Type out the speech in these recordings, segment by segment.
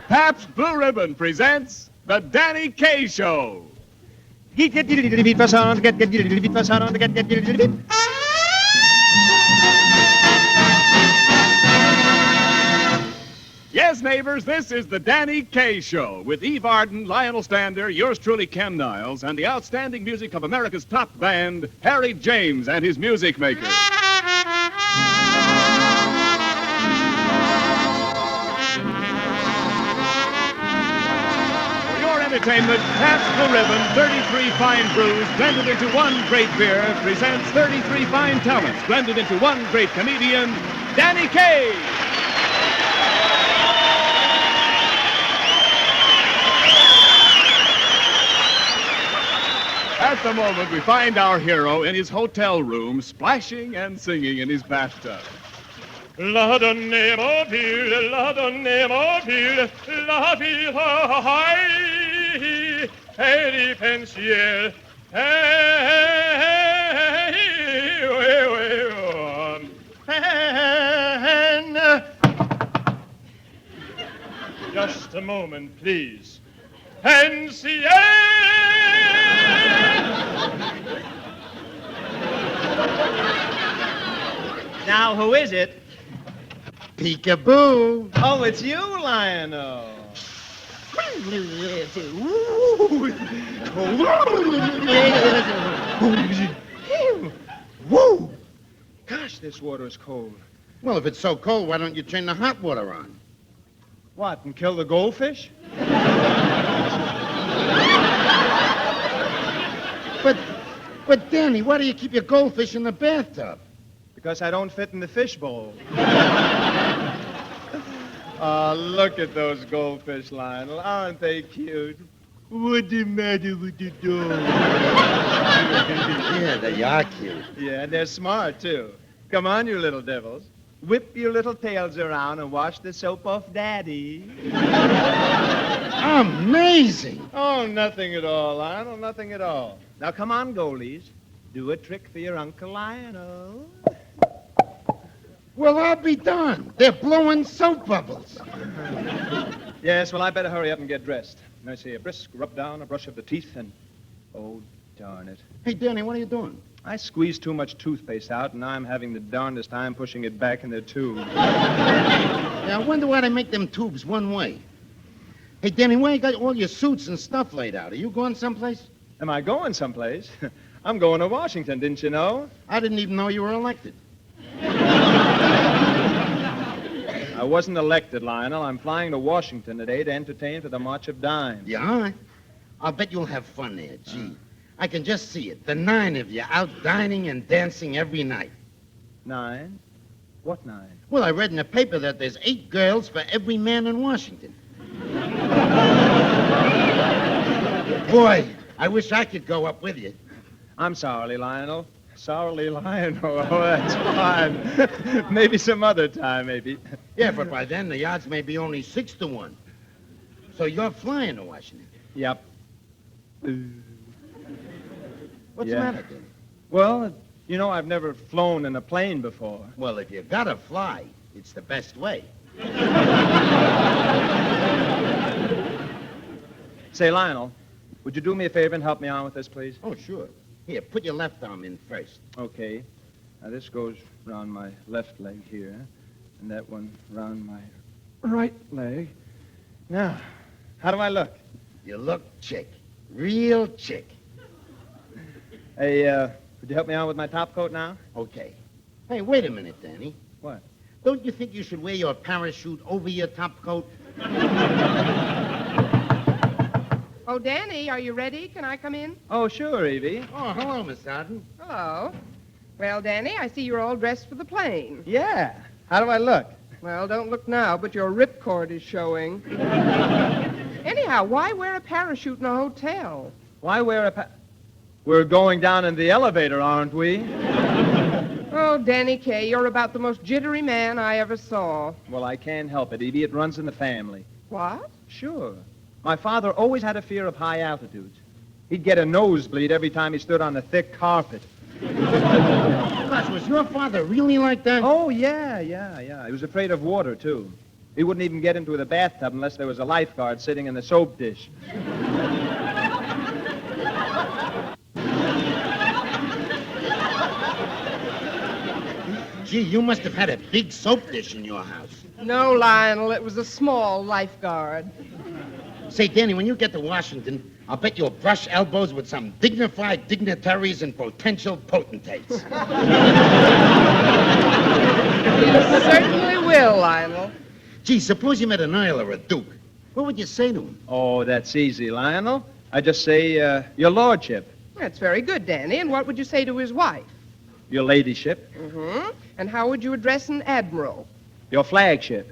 Pabst Blue Ribbon presents The Danny Kaye Show. Yes, neighbors, this is The Danny Kaye Show with Eve Arden, Lionel Stander, yours truly, Ken Niles, and the outstanding music of America's top band, Harry James and his music makers. Entertainment, Pabst Blue Ribbon, 33 fine brews blended into one great beer, presents 33 fine talents blended into one great comedian, Danny Kaye. At the moment, we find our hero in his hotel room, splashing and singing in his bathtub. La donnée mobile, la donnée mobile, la vie high, et di pensier, Just a moment, please. Pensier! Now, who is it? Peekaboo. Oh, it's you, Lionel. Woo! Gosh, this water is cold. Well, if it's so cold, why don't you turn the hot water on? What, and kill the goldfish? But Danny, why do you keep your goldfish in the bathtub? Because I don't fit in the fishbowl. Oh, look at those goldfish, Lionel. Aren't they cute? What's the matter with the dog? Yeah, they are cute. Yeah, and they're smart, too. Come on, you little devils. Whip your little tails around and wash the soap off Daddy. Amazing. Oh, nothing at all, Lionel, nothing at all. Now, come on, Goldies. Do a trick for your Uncle Lionel. Well, I'll be darned. They're blowing soap bubbles. Yes, well, I better hurry up and get dressed. And I say a brisk rub down, a brush of the teeth, and... Oh, darn it. Hey, Danny, what are you doing? I squeezed too much toothpaste out, and now I'm having the darndest time pushing it back in the tube. Yeah, I wonder why they make them tubes one way. Hey, Danny, where you got all your suits and stuff laid out? Are you going someplace? Am I going someplace? I'm going to Washington, didn't you know? I didn't even know you were elected. I wasn't elected, Lionel. I'm flying to Washington today to entertain for the March of Dimes. Yeah? I'll bet you'll have fun there, gee. I can just see it. The 9 of you out dining and dancing every night. 9? What 9? Well, I read in the paper that there's 8 girls for every man in Washington. Boy, I wish I could go up with you. I'm sorry, Lionel. Sorry, Lionel. Oh, that's fine. Maybe some other time, maybe. Yeah, but by then the odds may be only 6-1. So you're flying to Washington. Yep. What's Yeah. the matter, then? Well, you know, I've never flown in a plane before. Well, if you gotta fly, it's the best way. Say, Lionel, would you do me a favor and help me on with this, please? Oh, sure. Here, put your left arm in first. Okay. Now, this goes around my left leg here, and that one around my right leg. Now, how do I look? You look chick. Real chick. Hey, would you help me out with my top coat now? Okay. Hey, wait a minute, Danny. What? Don't you think you should wear your parachute over your top coat? Oh, Danny, are you ready? Can I come in? Oh, sure, Evie. Oh, hello, Miss Arden. Hello. Well, Danny, I see you're all dressed for the plane. Yeah. How do I look? Well, don't look now, but your ripcord is showing. Anyhow, why wear a parachute in a hotel? Why wear We're going down in the elevator, aren't we? Oh, Danny Kaye, you're about the most jittery man I ever saw. Well, I can't help it, Evie. It runs in the family. What? Sure. My father always had a fear of high altitudes. He'd get a nosebleed every time he stood on a thick carpet. Gosh, was your father really like that? Oh, yeah. He was afraid of water, too. He wouldn't even get into the bathtub unless there was a lifeguard sitting in the soap dish. Gee, you must have had a big soap dish in your house. No, Lionel, it was a small lifeguard. Say, Danny, when you get to Washington, I'll bet you'll brush elbows with some dignified dignitaries and potential potentates. You certainly will, Lionel. Gee, suppose you met an earl or a duke. What would you say to him? Oh, that's easy, Lionel. I just say, your lordship, That's very good, Danny. And what would you say to his wife? your ladyship, Mm-hmm. And how would you address an admiral? your flagship.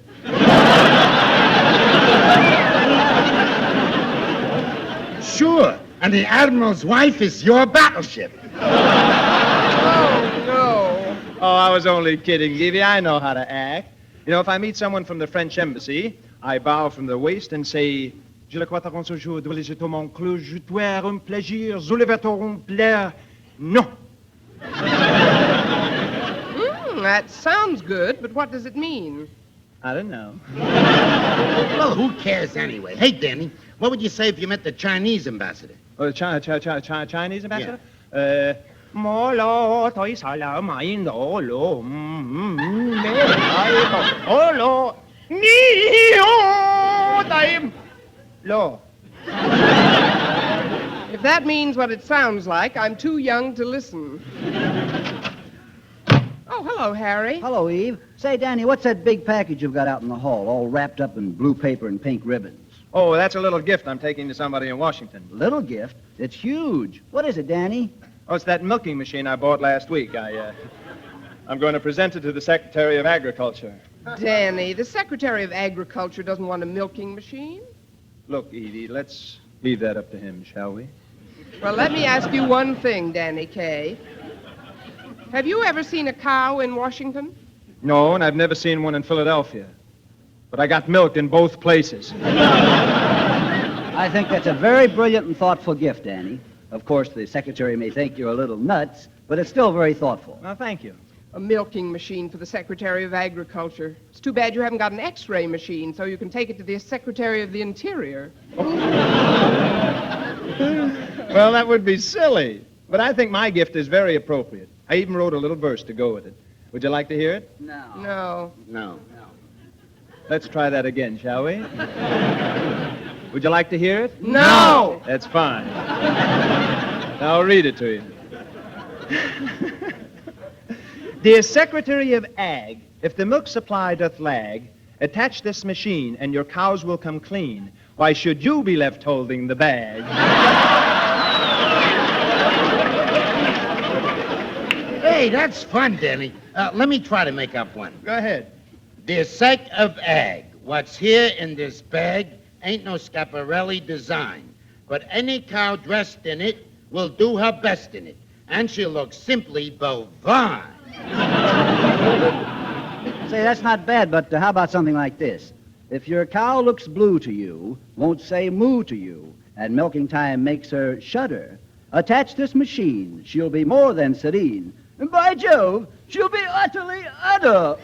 Sure. And the admiral's wife is your battleship. Oh, no. Oh, I was only kidding, Evie. I know how to act. You know, if I meet someone from the French embassy, I bow from the waist and say, Je le crois t'aron ce jour, dois je mon clou, je dois un plaisir, je le vais t'aron plaire. Non. That sounds good, but what does it mean? I don't know. Well, who cares anyway? Hey, Danny, what would you say if you met the Chinese ambassador? Oh, the Chinese ambassador? Mo lo toi sa la mai no lo me ai oh lo ni o dai lo. If that means what it sounds like, I'm too young to listen. Oh, hello, Harry. Hello, Eve. Say, Danny, what's that big package you've got out in the hall, all wrapped up in blue paper and pink ribbons? Oh, that's a little gift I'm taking to somebody in Washington. Little gift? It's huge. What is it, Danny? Oh, it's that milking machine I bought last week. I'm going to present it to the Secretary of Agriculture. Danny, the Secretary of Agriculture doesn't want a milking machine. Look, Edie, let's leave that up to him, shall we? Well, let me ask you one thing, Danny Kaye. Have you ever seen a cow in Washington? No, and I've never seen one in Philadelphia. But I got milk in both places. I think that's a very brilliant and thoughtful gift, Danny. Of course, the secretary may think you're a little nuts, but it's still very thoughtful. Well, thank you. A milking machine for the Secretary of Agriculture. It's too bad you haven't got an X-ray machine so you can take it to the Secretary of the Interior. Well, that would be silly. But I think my gift is very appropriate. I even wrote a little verse to go with it. Would you like to hear it? No. No. Let's try that again, shall we? Would you like to hear it? No! That's fine. Now I'll read it to you. Dear Secretary of Ag, if the milk supply doth lag, attach this machine and your cows will come clean. Why should you be left holding the bag? Hey, that's fun, Danny. Let me try to make up one. Go ahead. Dear Sec of Ag, what's here in this bag ain't no Schiaparelli design, but any cow dressed in it will do her best in it, and she'll look simply bovine. Say, that's not bad, but how about something like this? If your cow looks blue to you, won't say moo to you, and milking time makes her shudder, attach this machine. She'll be more than serene. And by Jove, she'll be utterly udder.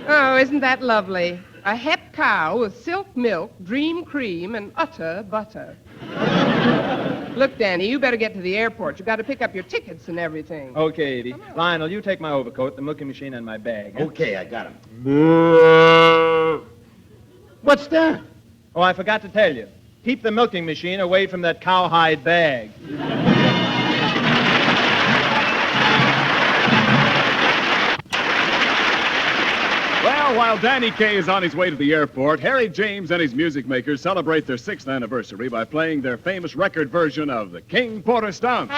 Oh, isn't that lovely? A hep cow with silk milk, dream cream, and utter butter. Look, Danny, you better get to the airport. You got to pick up your tickets and everything. Okay, Edie. Lionel, you take my overcoat, the milking machine, and my bag. Huh? Okay, I got him. What's that? Oh, I forgot to tell you. Keep the milking machine away from that cowhide bag. Well, while Danny Kaye is on his way to the airport, Harry James and his music makers celebrate their 6th anniversary by playing their famous record version of the King Porter Stomp.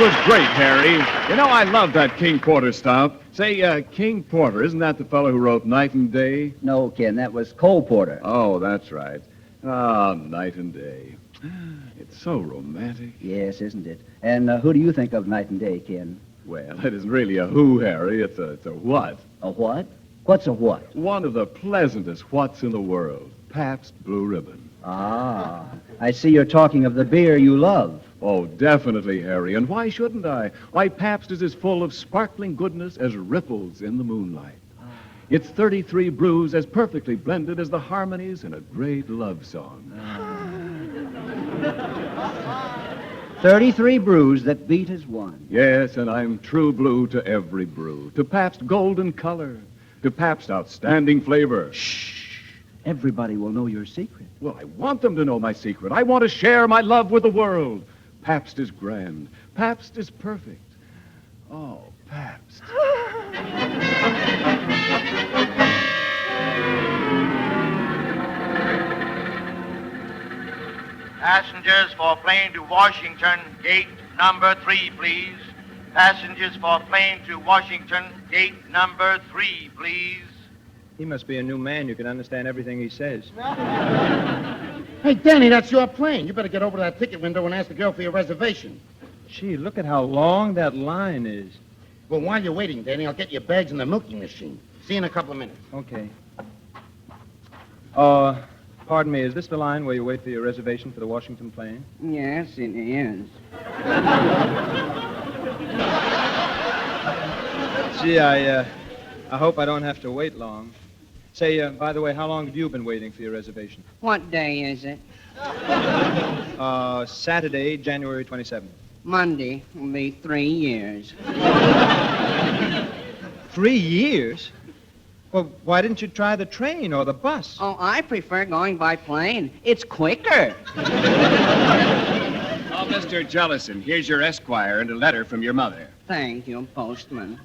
was great, Harry. You know, I love that King Porter stomp. Say, King Porter, isn't that the fellow who wrote Night and Day? No, Ken, that was Cole Porter. Oh, that's right. Ah, Night and Day. It's so romantic. Yes, isn't it? And who do you think of Night and Day, Ken? Well, it isn't really a who, Harry. It's a what. A what? What's a what? One of the pleasantest whats in the world. Pabst Blue Ribbon. Ah, I see you're talking of the beer you love. Oh, definitely, Harry. And why shouldn't I? Why, Pabst is as full of sparkling goodness as ripples in the moonlight. It's 33 brews as perfectly blended as the harmonies in a great love song. 33 brews that beat as one. Yes, and I'm true blue to every brew. To Pabst golden color. To Pabst outstanding flavor. Shh. Everybody will know your secret. Well, I want them to know my secret. I want to share my love with the world. Pabst is grand. Pabst is perfect. Oh, Pabst. Passengers for plane to Washington, gate number 3, please. Passengers for plane to Washington, gate number 3, please. He must be a new man. You can understand everything he says. Hey, Danny, that's your plane. You better get over to that ticket window and ask the girl for your reservation. Gee, look at how long that line is. Well, while you're waiting, Danny, I'll get your bags in the milking machine. See you in a couple of minutes. Okay. Pardon me, is this the line where you wait for your reservation for the Washington plane? Yes, it is. Gee, I hope I don't have to wait long. Say, by the way, how long have you been waiting for your reservation? What day is it? Saturday, January 27th. Monday will be 3 years. 3 years? Well, why didn't you try the train or the bus? Oh, I prefer going by plane. It's quicker. Oh, Mr. Jellison, here's your Esquire and a letter from your mother. Thank you, postman.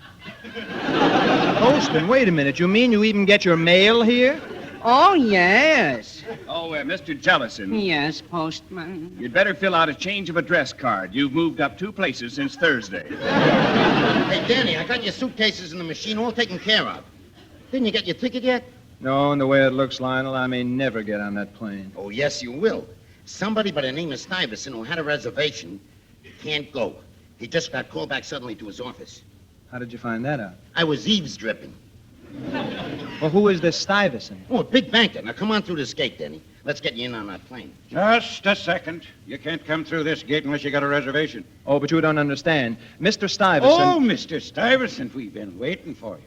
Postman, wait a minute. You mean you even get your mail here? Oh, yes. Oh, Mr. Jellison. Yes, postman. You'd better fill out a change of address card. You've moved up 2 places since Thursday. Hey, Danny, I got your suitcases in the machine all taken care of. Didn't you get your ticket yet? No, and the way it looks, Lionel, I may never get on that plane. Oh, yes, you will. Somebody by the name of Stuyvesant who had a reservation can't go. He just got called back suddenly to his office. How did you find that out? I was eavesdripping. Well, who is this Stuyvesant? Oh, a big banker. Now, come on through this gate, Danny. Let's get you in on that plane. Just a second. You can't come through this gate unless you got a reservation. Oh, but you don't understand. Mr. Stuyvesant... Oh, Mr. Stuyvesant, we've been waiting for you.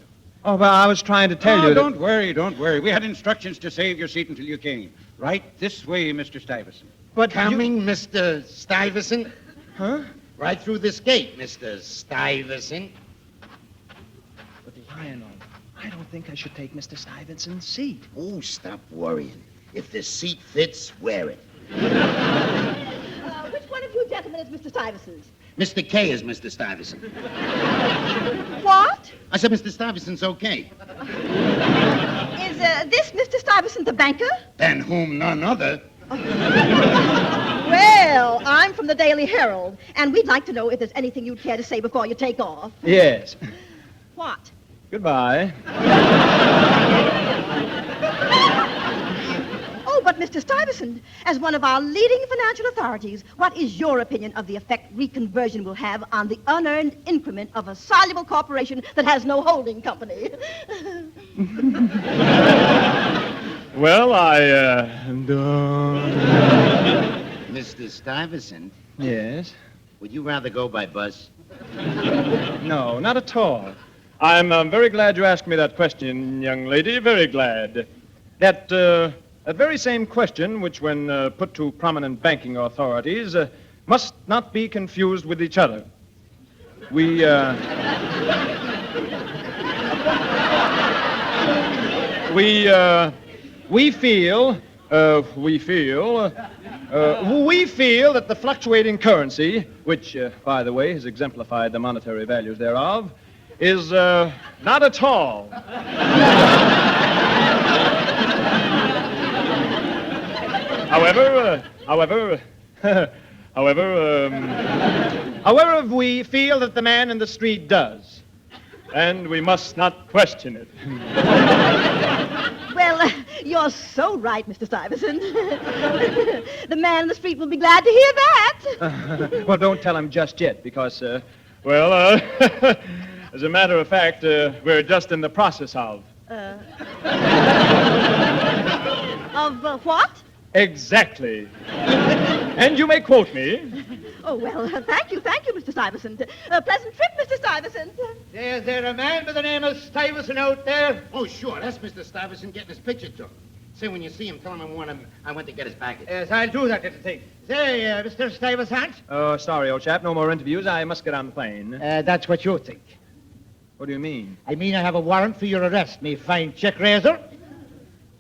Oh, well, I was trying to tell you that... Don't worry, don't worry. We had instructions to save your seat until you came. Right this way, Mr. Stuyvesant. But Coming, Mr. Stuyvesant? Huh? Right through this gate, Mr. Stuyvesant. But, Lionel, I don't think I should take Mr. Stuyvesant's seat. Oh, stop worrying. If the seat fits, wear it. Which one of you gentlemen is Mr. Stuyvesant's? Mr. Kaye is Mr. Stuyvesant. What? I said Mr. Stuyvesant's okay. Is this Mr. Stuyvesant the banker? Than whom none other. Well, I'm from the Daily Herald, and we'd like to know if there's anything you'd care to say before you take off. Yes. What? Goodbye. Oh, but Mr. Stuyvesant, as one of our leading financial authorities, what is your opinion of the effect reconversion will have on the unearned increment of a soluble corporation that has no holding company? Well, Mr. Stuyvesant, Yes? would you rather go by bus? No, not at all. I'm very glad you asked me that question, young lady. Very glad. That very same question, which when put to prominent banking authorities, must not be confused with each other. We feel that the fluctuating currency, which, by the way, has exemplified the monetary values thereof, is not at all. However, However, we feel that the man in the street does, and we must not question it. Well, you're so right, Mr. Stuyvesant. The man in the street will be glad to hear that. Well, don't tell him just yet, because, as a matter of fact, we're just in the process of. Of what? Exactly. And you may quote me. Oh, well, thank you, Mr. Stuyvesant. Pleasant trip, Mr. Stuyvesant. Is there a man by the name of Stuyvesant out there? Oh, sure. That's Mr. Stuyvesant getting his picture took. Say, when you see him, tell him I went to get his baggage. Yes, I'll do that little thing. Say, Mr. Stuyvesant. Oh, sorry, old chap. No more interviews. I must get on the plane. That's what you think. What do you mean? I mean I have a warrant for your arrest, me fine check raiser.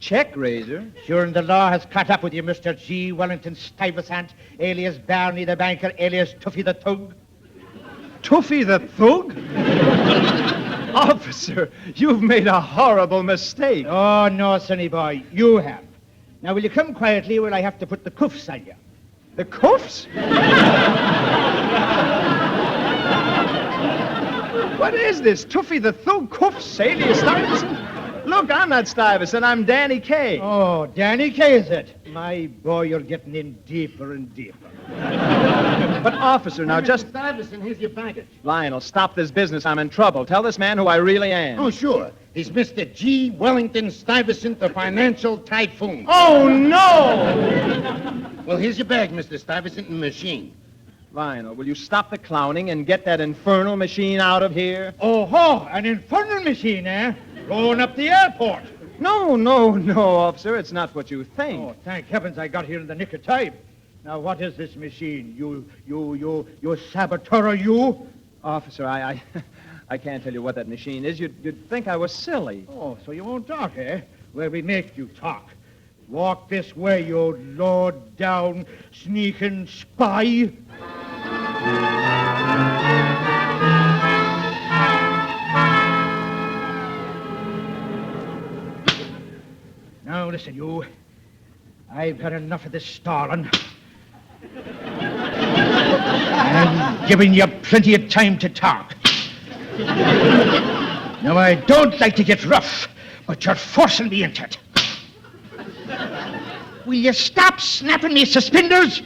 Check raiser? Sure, and the law has caught up with you, Mr. G. Wellington Stuyvesant, alias Barney the banker, alias Tuffy the Thug. Tuffy the Thug? Officer, you've made a horrible mistake. Oh, no, sonny boy, you have. Now, will you come quietly where I have to put the cuffs on you? The cuffs? What is this? Tuffy the Thug cuffs, alias Stuyvesant? Look, I'm not Stuyvesant. I'm Danny Kaye. Oh, Danny Kaye, is it? My boy, you're getting in deeper and deeper. But, officer, now just... Mr. Stuyvesant, here's your baggage. Lionel, stop this business. I'm in trouble. Tell this man who I really am. Oh, sure. He's Mr. G. Wellington Stuyvesant, the financial typhoon. Oh, no! Well, here's your bag, Mr. Stuyvesant, and machine. Lionel, will you stop the clowning and get that infernal machine out of here? Oh, an infernal machine, eh? Rolling up the airport. No, officer. It's not what you think. Oh, thank heavens I got here in the nick of time. Now, what is this machine? You saboteur, you? Officer, I can't tell you what that machine is. You'd think I was silly. Oh, so you won't talk, eh? Well, we make you talk. Walk this way, you low-down, sneaking spy. Now, listen, you. I've had enough of this stalling. I'm giving you plenty of time to talk. Now, I don't like to get rough, but you're forcing me into it. Will you stop snapping me suspenders?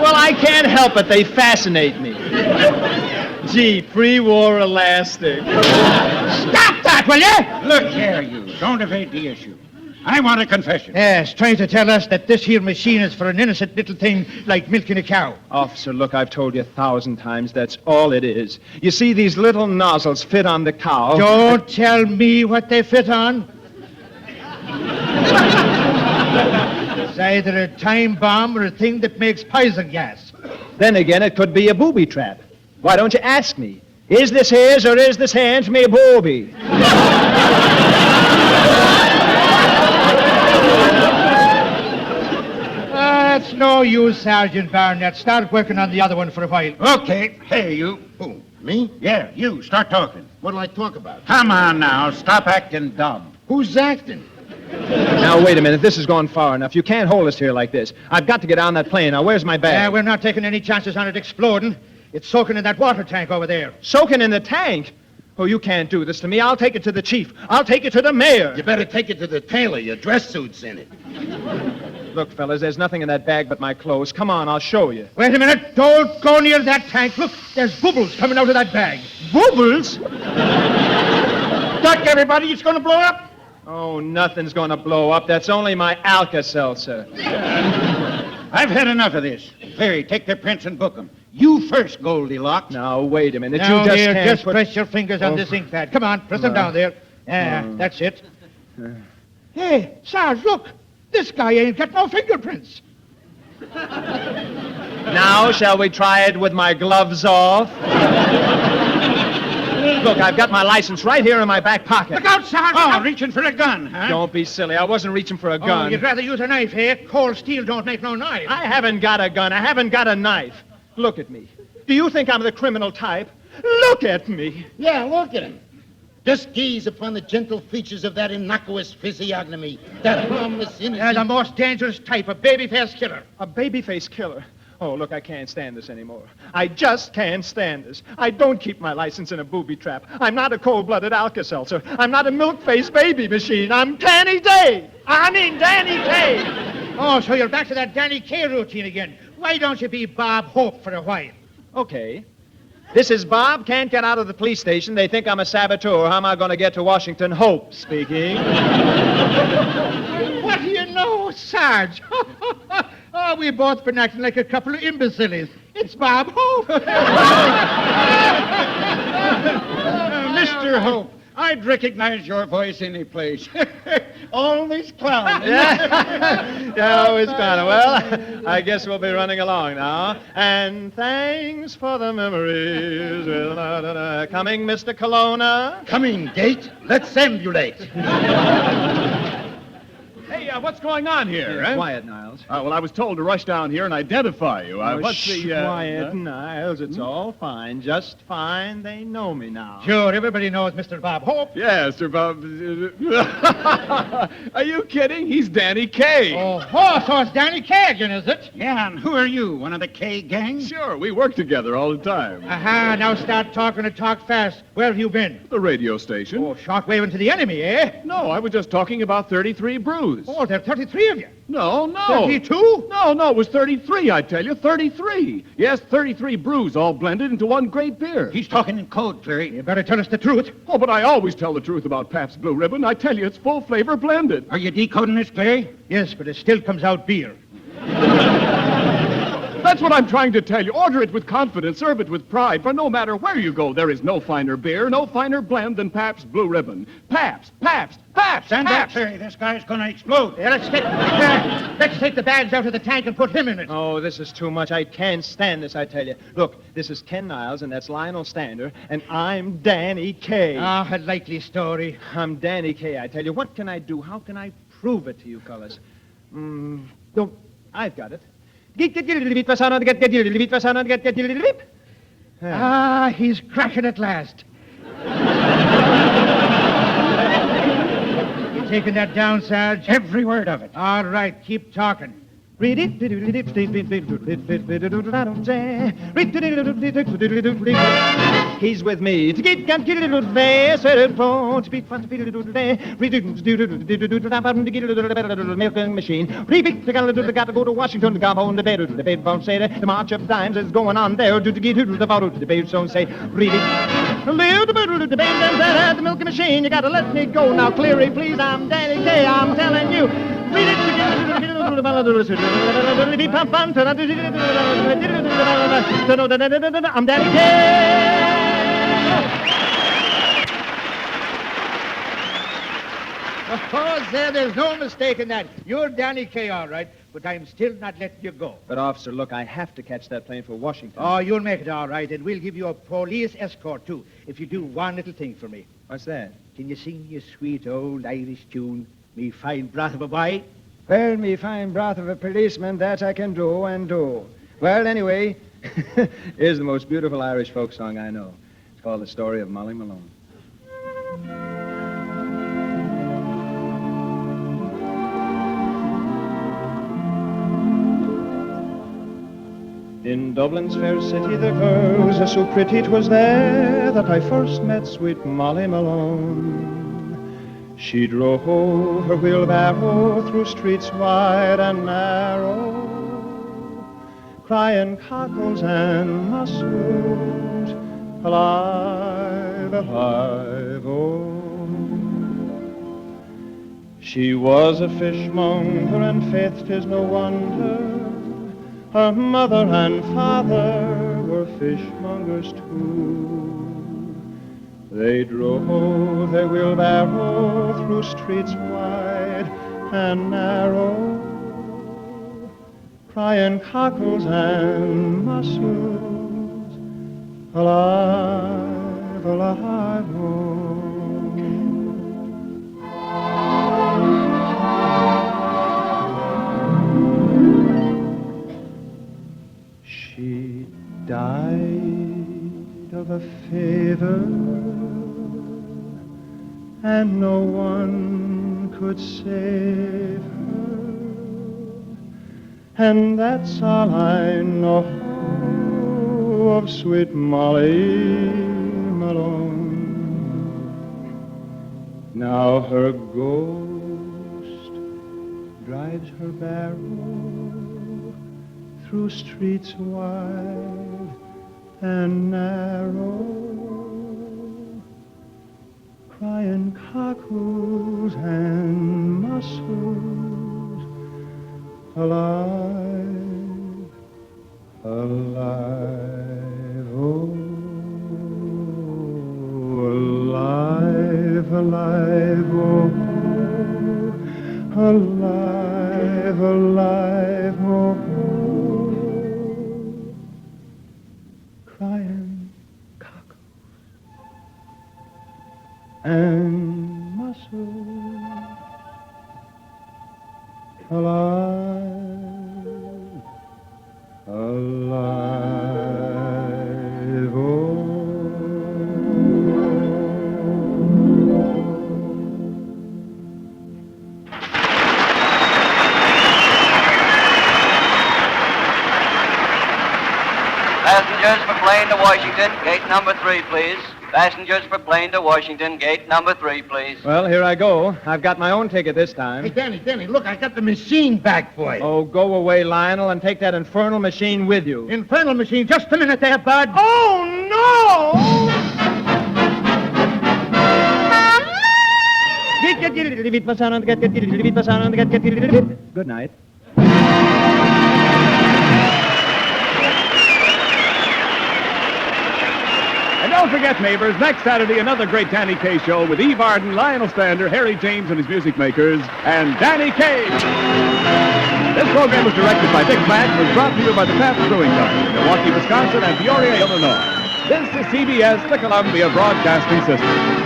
Well, I can't help it. They fascinate me. Gee, pre-war elastic. Stop that, will you? Look here, you. Don't evade the issue. I want a confession. Yes, trying to tell us that this here machine is for an innocent little thing like milking a cow. Officer, look, I've told you 1,000 times that's all it is. You see, these little nozzles fit on the cow. Don't tell me what they fit on. It's either a time bomb or a thing that makes poison gas. Then again, it could be a booby trap. Why don't you ask me? Is this his or is this hand me booby? That's no use, Sergeant Barnett. Start working on the other one for a while. Okay. Hey, you. Who, me? Yeah, you. Start talking. What'll I talk about? Come on now. Stop acting dumb. Who's acting? Now, wait a minute. This has gone far enough. You can't hold us here like this. I've got to get on that plane. Now, where's my bag? We're not taking any chances on it exploding. It's soaking in that water tank over there. Soaking in the tank? Oh, you can't do this to me. I'll take it to the chief. I'll take it to the mayor. You better take it to the tailor. Your dress suit's in it. Look, fellas, there's nothing in that bag but my clothes. Come on, I'll show you. Wait a minute. Don't go near that tank. Look, there's bubbles coming out of that bag. Bubbles? Duck, everybody. It's going to blow up. Oh, nothing's going to blow up. That's only my Alka-Seltzer. I've had enough of this. Larry, take their prints and book them. You first, Goldilocks. Now, wait a minute. Now, you just here, can't just put... press your fingers on this ink pad. Come on, press them down there. That's it. Hey, Sarge, look. This guy ain't got no fingerprints. Now, shall we try it with my gloves off? Look, I've got my license right here in my back pocket. Look out, Sarge. Oh, reaching for a gun, huh? Don't be silly. I wasn't reaching for a Oh, gun. you'd rather use a knife, eh? Cold steel don't make no knife. I haven't got a gun. I haven't got a knife. Look at me. Do you think I'm the criminal type? Look at me. Yeah, look at him. Just gaze upon the gentle features of that innocuous physiognomy, that harmless They're innocent... the most dangerous type, a baby-faced killer. A baby-faced killer. Oh, look, I can't stand this anymore. I just can't stand this. I don't keep my license in a booby trap. I'm not a cold-blooded Alka-Seltzer. I'm not a milk-faced baby machine. I'm Danny Kaye. Danny Kaye. Oh, so you're back to that Danny Kaye routine again. Why don't you be Bob Hope for a while? Okay. This is Bob. Can't get out of the police station. They think I'm a saboteur. How am I going to get to Washington? Hope speaking. What do you know, Sarge? Oh, we've both been acting like a couple of imbeciles. It's Bob Hope. Mr. Hope, I'd recognize your voice any place. Always clown. Yeah, always kind of. Well, I guess we'll be running along now. And thanks for the memories. Coming, Mr. Colonna? Coming, Gate. Let's ambulate. Hey, what's going on here? eh? Quiet, Niles. Well, I was told to rush down here and identify you. What's the... Quiet, Niles. It's all fine. Just fine. They know me now. Sure, everybody knows Mr. Bob Hope. Yes, Sir Bob. Are you kidding? He's Danny Kaye. Oh, so it's Danny Kaye again, is it? Yeah, and who are you? One of the K gang? Sure, we work together all the time. Aha, now start talking and talk fast. Where have you been? The radio station. Oh, shortwaving to the enemy, eh? No, I was just talking about 33 Brews. Oh, there are 33 of you. No. 32? No, it was 33, I tell you. 33. Yes, 33 brews all blended into one great beer. He's talking in code, Clary. You better tell us the truth. Oh, but I always tell the truth about Pabst Blue Ribbon. I tell you, it's full flavor blended. Are you decoding this, Clary? Yes, but it still comes out beer. That's what I'm trying to tell you. Order it with confidence, serve it with pride, for no matter where you go, there is no finer beer, no finer blend than Pabst Blue Ribbon. Pabst! Stand back, Clary. This guy's going to explode. Yeah, let's take the bags out of the tank and put him in it. Oh, this is too much. I can't stand this, I tell you. Look, this is Ken Niles, and that's Lionel Stander, and I'm Danny Kaye. Ah, a likely story. I'm Danny Kaye, I tell you. What can I do? How can I prove it to you fellas? No, I've got it. Ah, he's cracking at last. You taking that down, Sarge? Every word of it. All right, keep talking. He's with me. Milking machine. Got to go to Washington to come home to bed. The bed won't say that the march of dimes is going on there. To get to the bottle, the babes don't say. Read it. The milking machine. You got to let me go now, Cleary, please. I'm Danny Kaye. I'm telling you. Read it. I'm Danny Kaye. Oh, there's no mistake in that. You're Danny Kaye, all right, but I'm still not letting you go. But, officer, look, I have to catch that plane for Washington. Oh, you'll make it all right, and we'll give you a police escort, too, if you do one little thing for me. What's that? Can you sing me a sweet old Irish tune, Me Fine Brat of a Boy? Well, me fine broth of a policeman, that I can do and do. Well, anyway, here's the most beautiful Irish folk song I know. It's called The Story of Molly Malone. In Dublin's fair city the girls are so pretty 'twas there that I first met sweet Molly Malone. She drove her wheelbarrow through streets wide and narrow, crying cockles and mussels, alive, alive, oh. She was a fishmonger, and faith 'tis no wonder her mother and father were fishmongers too. They drove their wheelbarrow through streets wide and narrow, crying cockles and mussels, alive, alive, oh. She died of a fever and no one could save her. And that's all I know of sweet Molly Malone. Now her ghost drives her barrow through streets wide and narrow, crying cockles and mussels, alive, alive, oh, alive, alive, oh, alive, alive, oh, crying cockles and mussels, alive, alive, oh. Passengers for plane to Washington, gate number 3, please. Passengers for plane to Washington, gate number 3, please. Well, here I go. I've got my own ticket this Hey, time. Danny, look, I got the machine back for you. Oh, go away, Lionel, and take that infernal machine with you. Infernal machine, just a minute there, bud. Oh, no! Good night. And don't forget, neighbors, next Saturday, another great Danny Kaye show with Eve Arden, Lionel Stander, Harry James and his music makers, and Danny Kaye. This program was directed by Dick Mack and was brought to you by the Pabst Brewing Company, Milwaukee, Wisconsin, and Peoria, Illinois. This is CBS, the Columbia Broadcasting System.